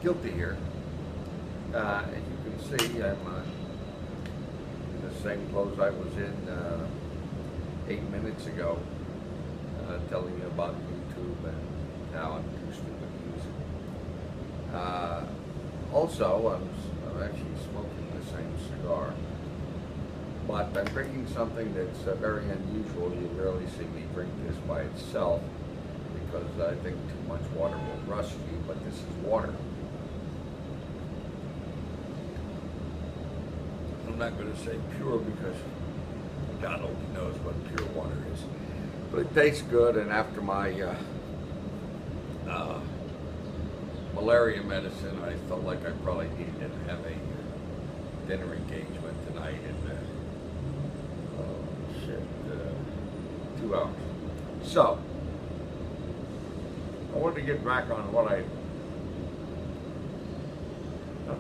Gilty here. As you can see, I'm in the same clothes I was in 8 minutes ago, telling you about YouTube and how I'm too stupid to use it. Also, I'm actually smoking the same cigar, but I'm drinking something that's very unusual. You rarely see me drink this by itself because I think too much water will rust you, but this is water. I'm not going to say pure because God only knows what pure water is. But it tastes good, and after my malaria medicine, I felt like I probably needed to have a dinner engagement tonight in 2 hours. So, I wanted to get back on what I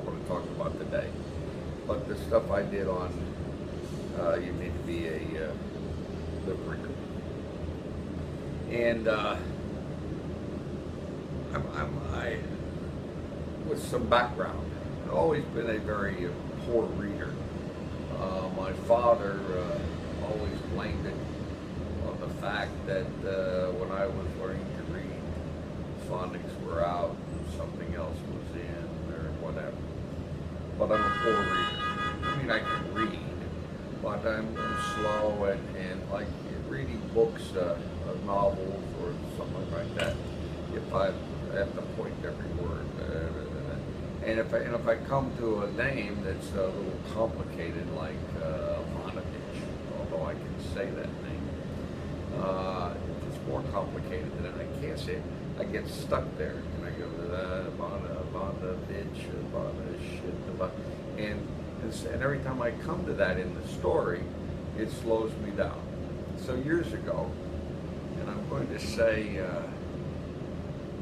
want to talk about today, but the stuff I did on you need to be a lip reader. And I, with some background, I've always been a very poor reader. My father always blamed it on the fact that when I was learning to read, phonics were out and something else was in or whatever. But I'm a poor reader. I mean, I can read, but I'm slow and like reading books, novels or something like that. If I have to point every word, and if I come to a name that's a little complicated, like Ivanovich, although I can say that name, if it's more complicated than I can't say it, I get stuck there, and I go Ivanovich, and every time I come to that in the story, it slows me down. So years ago, and I'm going to say,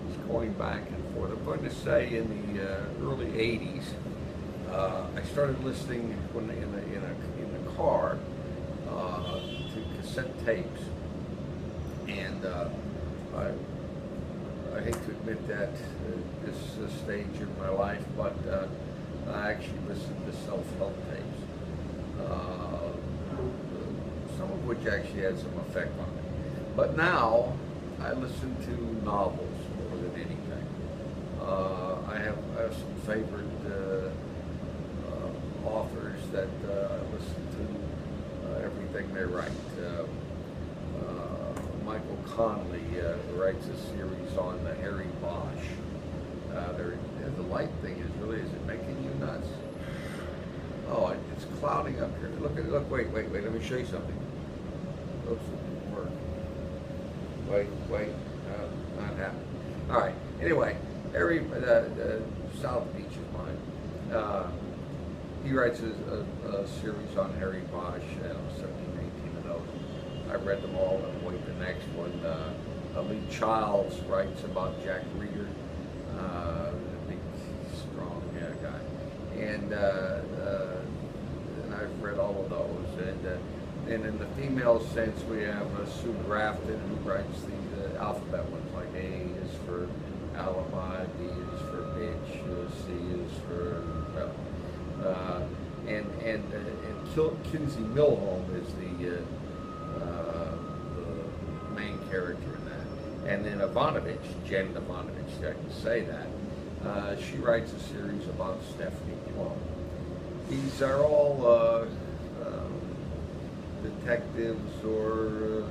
it's going back and forth, I'm going to say in the early 80s, I started listening in the car to cassette tapes, and I hate to admit that at this stage in my life, but I actually listened to self-help tapes, some of which actually had some effect on me. But now I listen to novels more than anything. I have some favorite authors that I listen to everything they write. Michael Connelly writes a series on the Harry Bosch. The light thing is it making you nuts? Oh, it's clouding up here. Look, wait, let me show you something. Oops, it didn't work. Wait, not happening. All right, anyway, Harry, South Beach is mine. He writes a series on Harry Bosch, 17, 18 of those. I read them all and wait the next one. Lee Childs writes about Jack Reader, a big, strong guy. And I've read all of those. And in the female sense, we have Sue Grafton, who writes the alphabet ones, like A is for alibi, B is for bitch, C is for, and Kinsey Milholm is the main character in that. And then Ivanovich, Jen Ivanovich, I can say that, she writes a series about Stephanie Plum. These are all detectives, or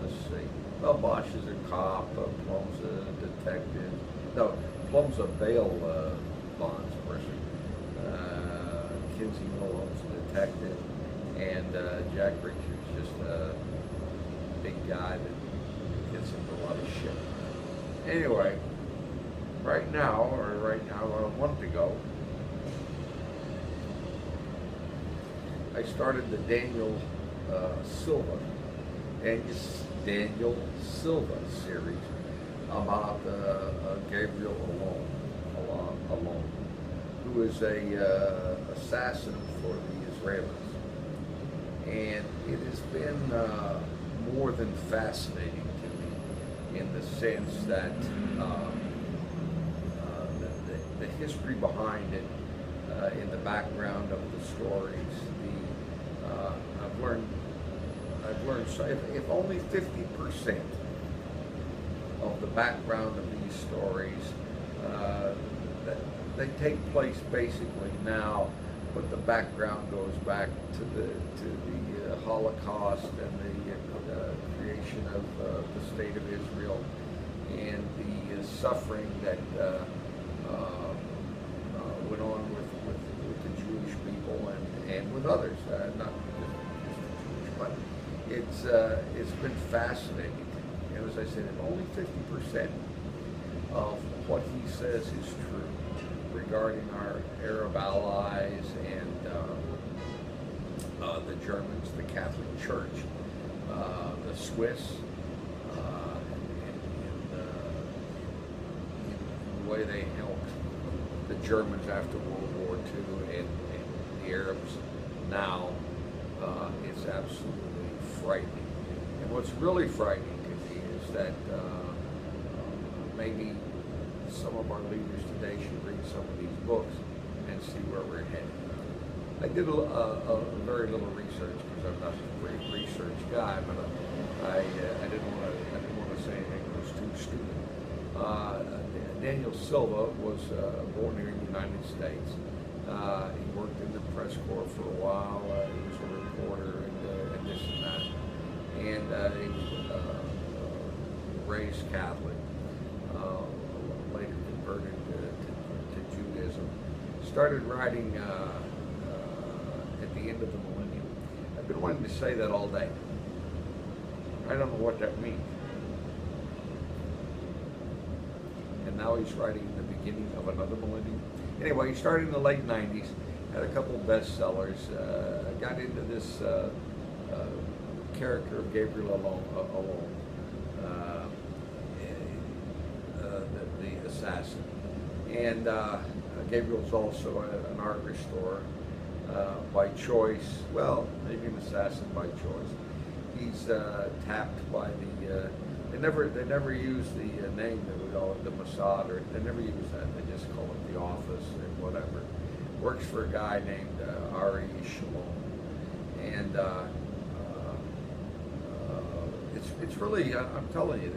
let's see. Well, Bosch is a cop, Plum's a detective. No, Plum's a bail bonds person. Kinsey Milholm's a detective, and Jack Reacher's just a big guy that gets into a lot of shit. Anyway, right now, a month ago, I started the Daniel Silva series about Gabriel Allon, who is a assassin for the Israelis, and it has been more than fascinating to me in the sense that the history behind it, in the background of the stories. I've learned so if only 50% of the background of these stories, that they take place basically now, but the background goes back to the Holocaust and the creation of the state of Israel and the suffering that went on with the Jewish people and with others, not just the Jewish, but it's been fascinating. And as I said, if only 50% of what he says is true regarding our Arab allies and the Germans, the Catholic Church, the Swiss, in the way they helped the Germans after World War II and the Arabs now, it's absolutely frightening. And what's really frightening to me is that maybe some of our leaders today should read some of these books and see where we're headed. I did a very little research because I'm not a great research guy, but I didn't want to say anything that was too stupid. Daniel Silva was born here in the United States. He worked in the press corps for a while. He was a reporter and this and that. And he was raised Catholic, later converted to Judaism. Started writing at the end of the millennium. I've been wanting to say that all day. I don't know what that means. And now he's writing in the beginning of another millennium. Anyway, he started in the late 90s, had a couple of bestsellers, got into this character of Gabriel alone, the assassin. And Gabriel's also an art restorer by choice. Well, maybe an assassin by choice. He's tapped by the. They never use the name that we call it, the Mossad, or they never use that. They just call it the office and whatever. Works for a guy named Ari Shalom, and it's really, I'm telling you,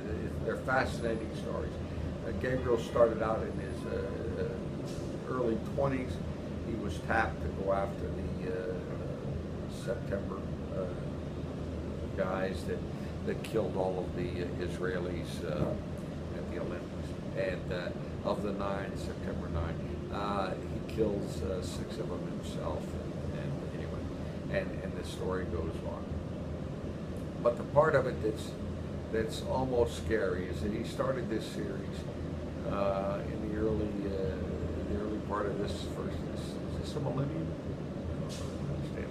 they're fascinating stories. Gabriel started out in his early 20s. He was tapped to go after the September guys that killed all of the Israelis at the Olympics. And of the 9, September 9, he kills 6 of them himself. And anyway, and the story goes on. But the part of it that's almost scary is that he started this series in the early part of this first. Is this a millennium? I don't understand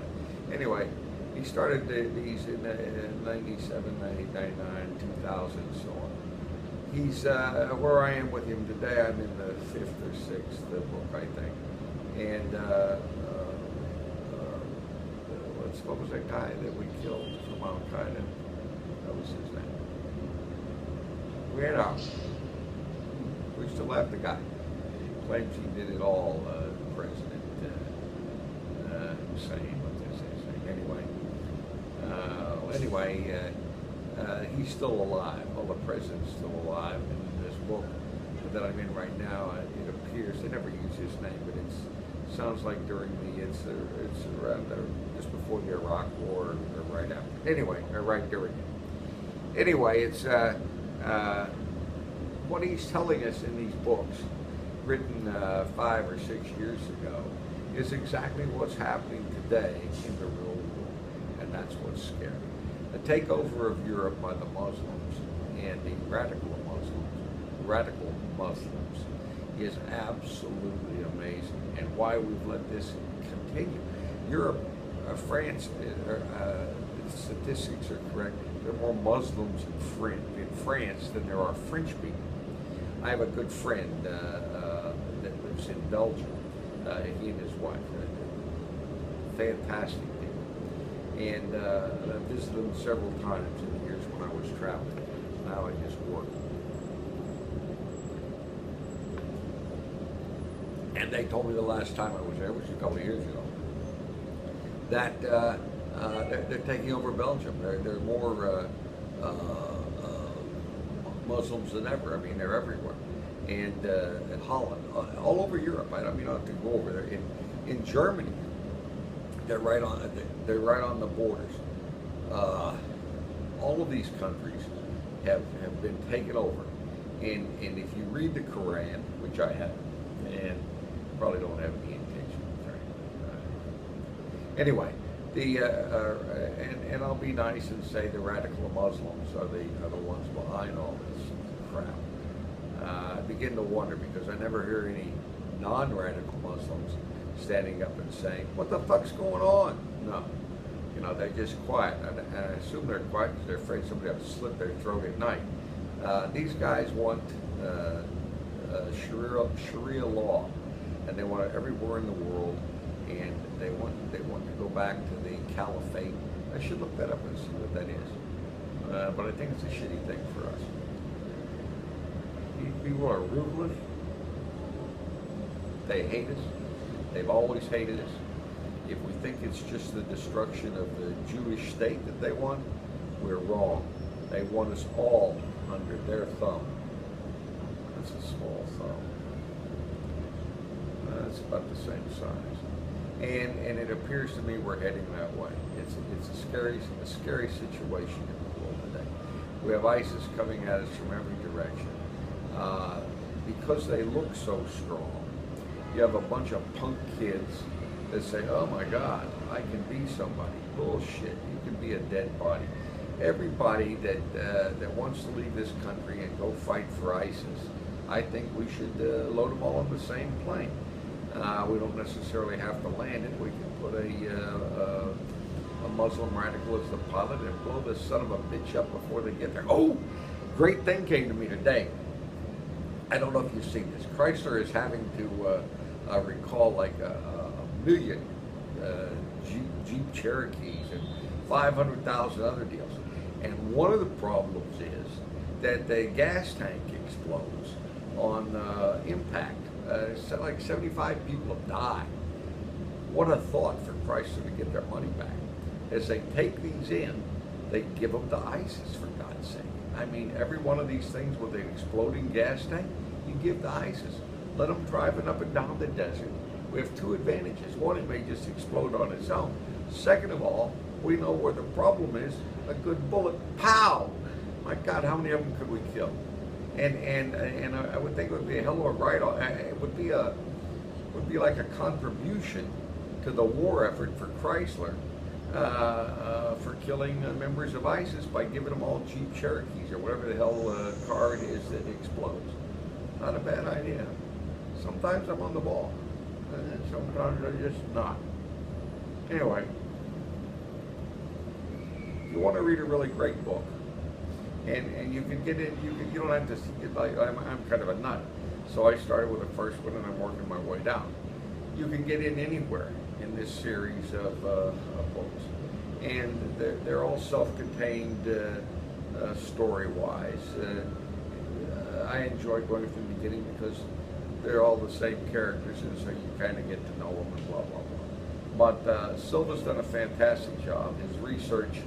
it. Anyway, he started these in 97, 99, 2000, and so on. He's where I am with him today. I'm in the 5th or 6th book, I think. And what was that guy that we killed from Al Qaeda? That was his name. We had we still have the guy. Claims he did it all. President Hussein, what they say. Anyway, he's still alive. Well, the president's still alive. And in this book that I'm in right now, it appears they never use his name, but it sounds like during it's around just before the Iraq War or right after. Anyway, or right during it. Anyway, it's what he's telling us in these books, written 5 or 6 years ago, is exactly what's happening today in the real world, and that's what's scary. The takeover of Europe by the Muslims and the radical Muslims is absolutely amazing, and why we've let this continue. Europe, France, statistics are correct, there are more Muslims in France than there are French people. I have a good friend that lives in Belgium, he and his wife, fantastic people. And I visited them several times in the years when I was traveling. Now I just work. And they told me the last time I was there, which was a couple of years ago, that they're taking over Belgium. They're more Muslims than ever. I mean, they're everywhere. And Holland, all over Europe. I don't have to go over there. In Germany, they're right on the borders. All of these countries have been taken over. And if you read the Quran, which I have, and probably don't have any intention of anyway, and I'll be nice and say the radical Muslims are the ones behind all this crap. I begin to wonder, because I never hear any non-radical Muslims standing up and saying, "What the fuck's going on?" No, they're just quiet, and I assume they're quiet because they're afraid somebody will slit their throat at night. These guys want Sharia law, and they want it everywhere in the world, and they want to go back to the caliphate. I should look that up and see what that is. But I think it's a shitty thing for us. These people are ruthless. They hate us. They've always hated us. If we think it's just the destruction of the Jewish state that they want, we're wrong. They want us all under their thumb. That's a small thumb. It's about the same size. And it appears to me we're heading that way. It's a scary situation in the world today. We have ISIS coming at us from every direction. Because they look so strong, you have a bunch of punk kids that say, "Oh my God, I can be somebody." Bullshit. You can be a dead body. Everybody that wants to leave this country and go fight for ISIS, I think we should load them all on the same plane. We don't necessarily have to land it. We can put a Muslim radical as the pilot and blow the son of a bitch up before they get there. Oh, great thing came to me today. I don't know if you've seen this. Chrysler is having to recall like a million Jeep Cherokees and 500,000 other deals. And one of the problems is that the gas tank explodes on impact. So like 75 people have died. What a thought for Chrysler to get their money back. As they take these in, they give them to ISIS, for God's sake. I mean, every one of these things with an exploding gas tank, you give to ISIS. Let them drive it up and down the desert. We have two advantages. One, it may just explode on its own. Second of all, we know where the problem is. A good bullet, pow! My God, how many of them could we kill? And I would think it would be a hell of a write-off. It would be like a contribution to the war effort for Chrysler for killing members of ISIS by giving them all Jeep Cherokees or whatever the hell car it is that explodes. Not a bad idea. Sometimes I'm on the ball, and sometimes I'm just not. Anyway, you want to read a really great book, and you can get it. You don't have to. I'm kind of a nut, so I started with the first one, and I'm working my way down. You can get in anywhere in this series of books, and they're all self-contained story-wise. I enjoy going from the beginning because they're all the same characters, and so you kind of get to know them and blah blah blah. But Silva's done a fantastic job. His research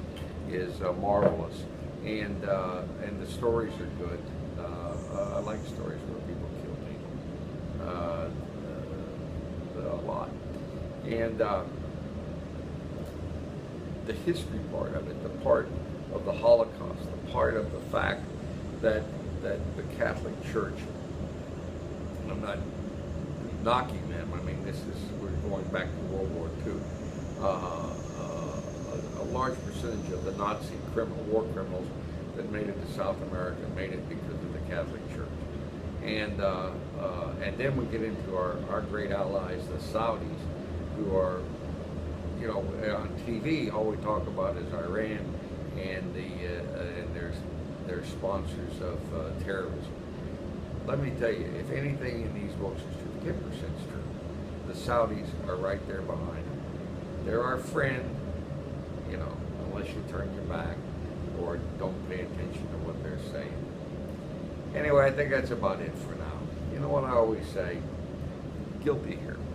is marvelous, and the stories are good. I like stories where people kill people a lot, and the history part of it, the part of the Holocaust, the part of the fact that the Catholic Church, and I'm not knocking them, I mean, we're going back to World War II, a large percentage of the Nazi war criminals that made it to South America made it because of the Catholic Church. And then we get into our great allies, the Saudis, who are, on TV, all we talk about is Iran and their sponsors of terrorism. Let me tell you, if anything in these books is true, 10% is true. The Saudis are right there behind them. They're our friend, unless you turn your back or don't pay attention to what they're saying. Anyway, I think that's about it for now. You know what I always say? Gilty here.